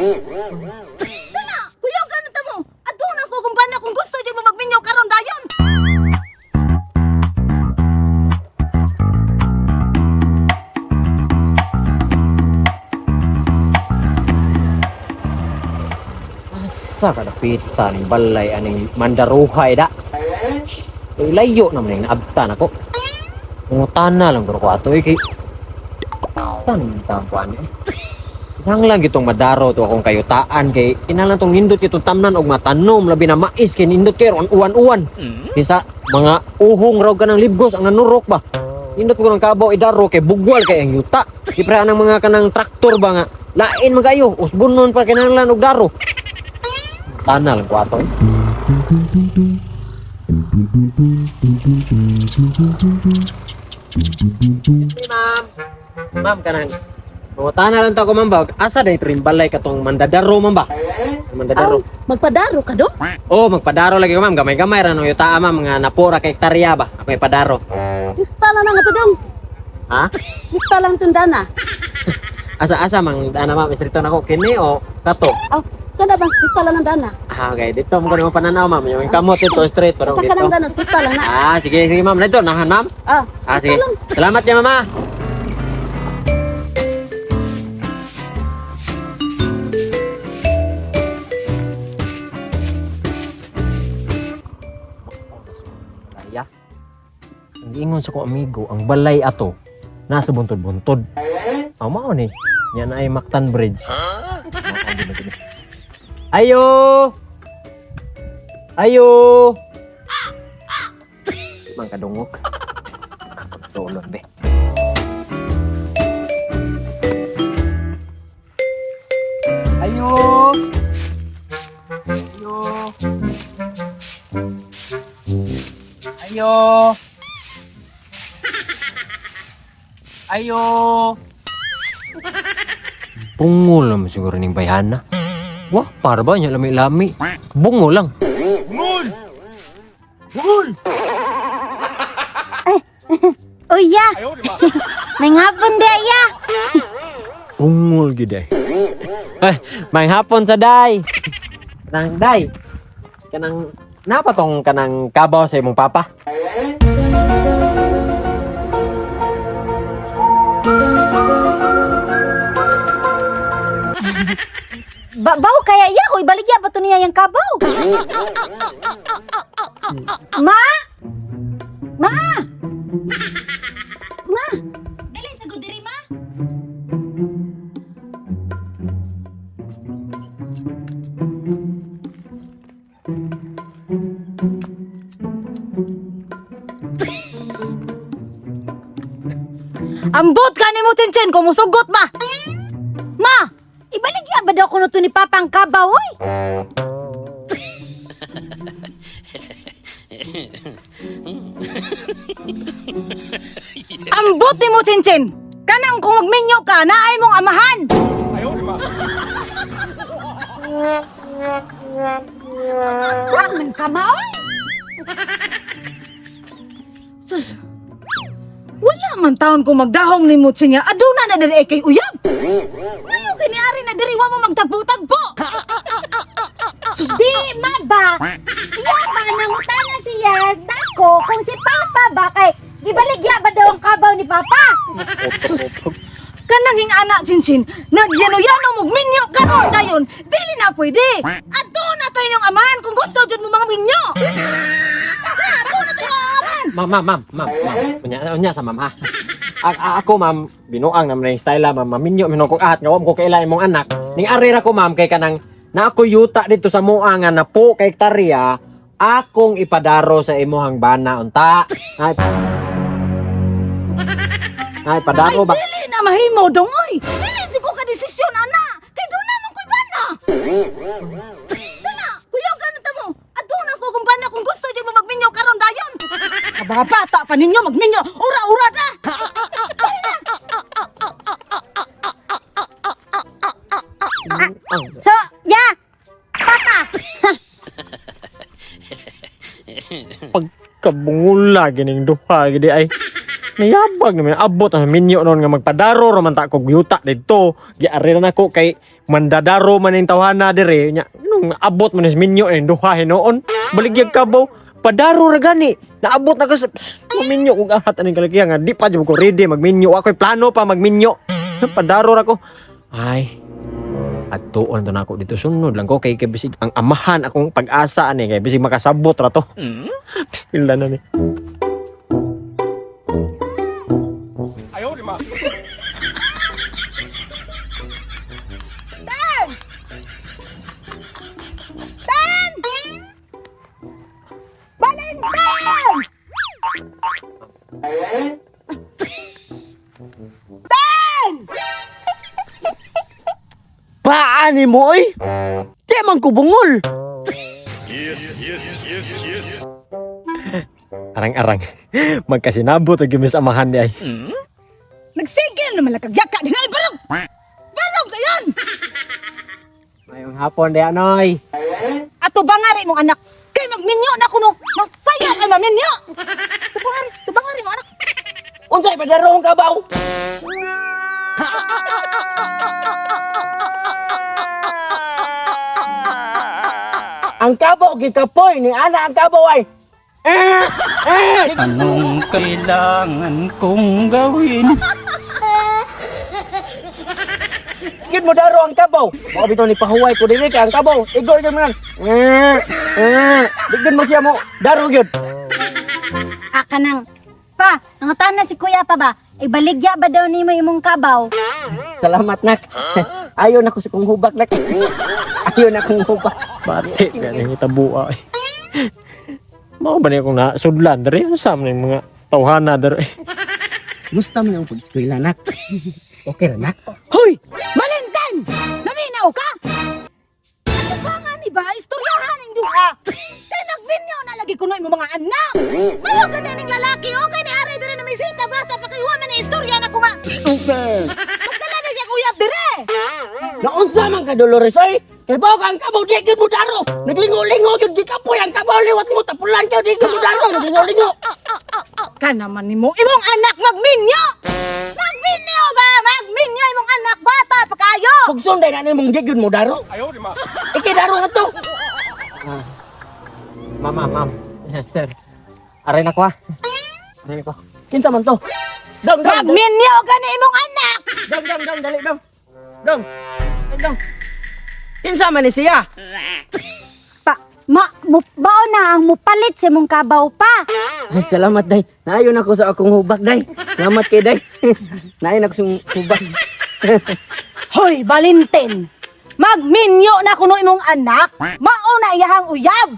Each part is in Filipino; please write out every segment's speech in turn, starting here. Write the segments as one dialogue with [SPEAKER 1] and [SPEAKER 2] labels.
[SPEAKER 1] Dala, kuyaw ka na mo. Ato na ko kumpanya kung gusto di mo magminyo karon dayon.
[SPEAKER 2] Asa ka napita ning balay aning mandaruhay da? Layo naman yung naabtan ako. Pungutana lang ko ato kay saan tampuan eh? Kinahanglan gitong madaro to akong kayutaan kay kinahanglan tong nindot kitong tamnan og matanom labi na mais kay nindot kay uwan-uwan. Kisa mga uhong raw ka ng libgos ang nanurok ba? Nindot ko ng kabaw idaro kay bugwal kay ang yuta. Siyempre anang mga kanang traktor ba nga lain magayo usbunon pa kinahanglan og daro. Tanah lang ko ato eh. Ma'am. Ma'am kanang tanah lang to ako ma'am ba? Asa day rin balay katong mandadaro ma'am ba? Mandadaro.
[SPEAKER 1] Magpadaro ka do?
[SPEAKER 2] Oh, magpadaro lagi ko ma'am. Gamay-gamay ra no yuta ma'am nga napura kay hektarya ba? Ako ipadaro.
[SPEAKER 1] Tala lang ato dong.
[SPEAKER 2] Ha?
[SPEAKER 1] Kita lang tundana.
[SPEAKER 2] Asa mang ana ma'am istrito nako kini o kato?
[SPEAKER 1] Oh, kada bang kita lang ang dana.
[SPEAKER 2] Ah, okay. Dito mo ko pananaw ma'am. Yung kamot ito straight pero
[SPEAKER 1] Basta
[SPEAKER 2] dito.
[SPEAKER 1] ka lang dana, kita lang na.
[SPEAKER 2] Ah, sige ma'am. Dito nahan ma'am.
[SPEAKER 1] Ah,
[SPEAKER 2] Sige.
[SPEAKER 1] lang.
[SPEAKER 2] Salamat ya mama. Kaya. Ang ingon sa ko amigo, ang balay ato nasa buntod-buntod. Aw mao ni. Yan ay Mactan Bridge. Ayo. Ayo. Mang kadungog. Tulon be. Ayo. Ayo. Ayo. Ayo. Pungol naman siguro ning bayana. Wah, para ba niya lami-lami? Bungo lang. Bungol! Bungol!
[SPEAKER 1] Uya. May ngapon di ya.
[SPEAKER 2] Bungol gid ay. May hapon sa day. Kanang day. Kanang napa tong kanang kabaw sa imong papa?
[SPEAKER 1] Bau kaya iya ko ibaligya ba to niya yang kabaw? Ma? Ma? Ma? Dali sa diri ma. Ambot ka ni mo Chinchin kung musugot ba? Ma, ibaligya ba daw kuno to ni Papa ang kabaw oy? Ambot ni mo Chinchin. Kanang kung magminyo ka, naay mong amahan. Saan ka ma oy? Sus. Wala man taon kung magdahong ni Mutsi niya, aduna na diri kay uyab. Mayo kiniari na diri wa mo magtagpo-tagpo. Susi, maba. Siya ba nangutana siya dako kung si Papa ba kay gibaligya ba daw ang kabaw ni Papa? Sus. Kanang hing anak Chinchin, nagyano-yano mong minyo karon dayon. Dili na pwede. Aduna tayo yung amahan kung gusto jud mo mga minyo. Aduna tayo yung amahan.
[SPEAKER 2] Ma'am. Unya sa ma'am ha. Ako ma'am, binuang naman yung style ma'am. Maminyo minong ko at ngawam ko kailan imong anak. Ning ari ra ko ma'am kay kanang na ako yuta dito sa mua nga na po kay hektarya akong ipadaro sa imuhang bana unta. Ay padaro ba?
[SPEAKER 1] Dili na mahimo dong oy. Dili jud ko ka desisyon ana. Kay do naman ko'y bana. Dala, kuyaw ganun mo. Aduna ko kung bana kung gusto di mo magminyo karon dayon. Kabata pa ninyo magminyo. Ura-ura ta. So, ya. Papa.
[SPEAKER 2] Pagkabungula gining duha gidi ay. Mayabag naman abot ang minyo noon nga magpadaro raman ta kog yuta didto. Giari na nako kay mandadaro man ning tawhana dire nya. Nung abot man is minyo ning duha hinoon. Baligyag kabaw. Padaro ra gani. Naabot na kas minyo kog ahat aning kalakiyan nga di pa jud ko ready magminyo. Ako'y plano pa magminyo. Padaro ra ko. Ay. Adtuon to nako dito sunod lang ko kay bisig ang amahan akong pag-asa ani kay bisig makasabot ra to. Still na ni.
[SPEAKER 1] Valentine! Ben!
[SPEAKER 3] Paani mo oy? Di man ko bungol.
[SPEAKER 2] Arang-arang. Magkasinabot og gimis amahan di ay.
[SPEAKER 1] Nagsigil naman lang kagyaka din ay balog! Balog na yan!
[SPEAKER 2] Mayong hapon di anoy.
[SPEAKER 1] Ato bangari mong anak kay magminyo na kuno magsayo kay maminyo! Tubangari mo anak!
[SPEAKER 3] Unsay padarong kabaw? Ang kabaw gikapoy ni ana ang kabaw ay.
[SPEAKER 4] Anong kailangan kong gawin?
[SPEAKER 3] Gid mo daro ang kabaw. Mao bitaw ni pahuway ko dili kay ang kabaw. Igor gyud man. Digid mo siya mo daro gyud.
[SPEAKER 1] Aka nang pa, nangutan na si kuya pa ba? Ibaligya ba daw nimo imong kabaw?
[SPEAKER 3] Salamat nak. Ayo na ko sa kong hubak nak. Ayo na kong hubak.
[SPEAKER 2] Bati ganing itabua ay. Mao ba ni akong nasudlan diri sa ning mga tawhana diri.
[SPEAKER 3] Musta man ang pag-eskwela nak? Okay ra nak?
[SPEAKER 1] Hoy! Valentine! Naminaw ka? Ano ba nga ni ba? Istoryahan ang duha! Kay magminyo na lagi kuno mo mga anak! Mayo ka na ning lalaki o kay ni Aray dire na may sita bata pa kay huwa man ni istorya na ko nga! Magdala na siya kuya dire!
[SPEAKER 3] Naunsa man ka Dolores oy? Kay bawo ka ang kabaw di gyud mo daro. Naglingo-lingo gyud gikapoy ang kabaw liwat mo tapulan ka di gyud mo daro. Naglingo-lingo.
[SPEAKER 1] Ka naman nimo imong anak magminyo! Magminyo ba? Magminyo imong anak bata pa kayo!
[SPEAKER 3] Pugson day na nimong di gyud mo daro. Iki daro nga to.
[SPEAKER 2] Ma'am. Sir. Aray na ko ha. Aray na ko.
[SPEAKER 3] Kinsa man to? Dong.
[SPEAKER 1] Magminyo ka ni imong anak!
[SPEAKER 3] Dong, dali dong. Dong. Kinsa man ni siya?
[SPEAKER 1] Pa, bao na ang mupalit sa imong kabaw pa!
[SPEAKER 3] Ay, salamat day. Naayon ako sa akong hubak day. Salamat kay day. Naayon ako sa hubak.
[SPEAKER 1] Hoy, Valentine! Magminyo na kuno imong anak! Mao na iyahang uyab!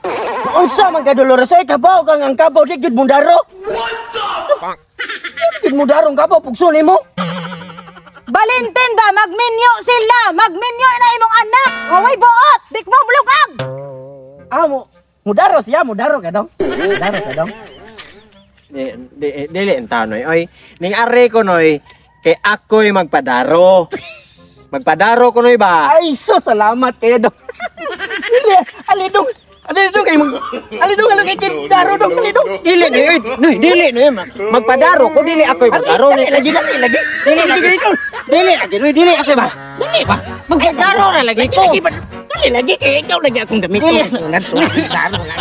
[SPEAKER 3] Naunsa man ka Dolores oy? Kabaw kang ang kabaw di gyud mo daro. What the fuck? Di gyud mo daro ang kabaw pugson nimo.
[SPEAKER 1] Valentine ba? Magminyo sila! Magminyo na imong anak! Away buot! Dik mo bulugag!
[SPEAKER 3] Mudaro siya, mudaro ka dong. Mudaro ka dong.
[SPEAKER 2] Dili enta noy. Oy, ning are ko noy kay ako'y magpadaro. Magpadaro ko noy ba?
[SPEAKER 3] Ay, so salamat kayo dong. Alidong kay mong. Alidong kay daro dong, alidong.
[SPEAKER 2] Dili noy. Magpadaro ko dili ako'y magdaro ni.
[SPEAKER 3] Lagi.
[SPEAKER 2] Dili ako'y ba? Dili ba? Magpadaro ra lagi ko.
[SPEAKER 3] Dali lagi kay ikaw lagi akong gamit ko. Daro lagi.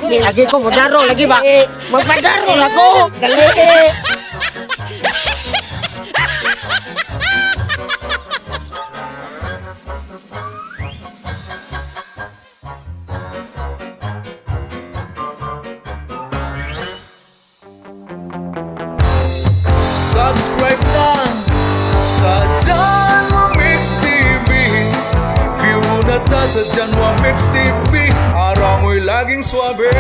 [SPEAKER 2] Dili lagi ko magdaro lagi ba? Magpadaro ra ko.
[SPEAKER 3] Dali.
[SPEAKER 5] Subscribe lang sa Janwa Mix TV. View na ta sa Janwa Mix TV. Araw mo'y laging swabe.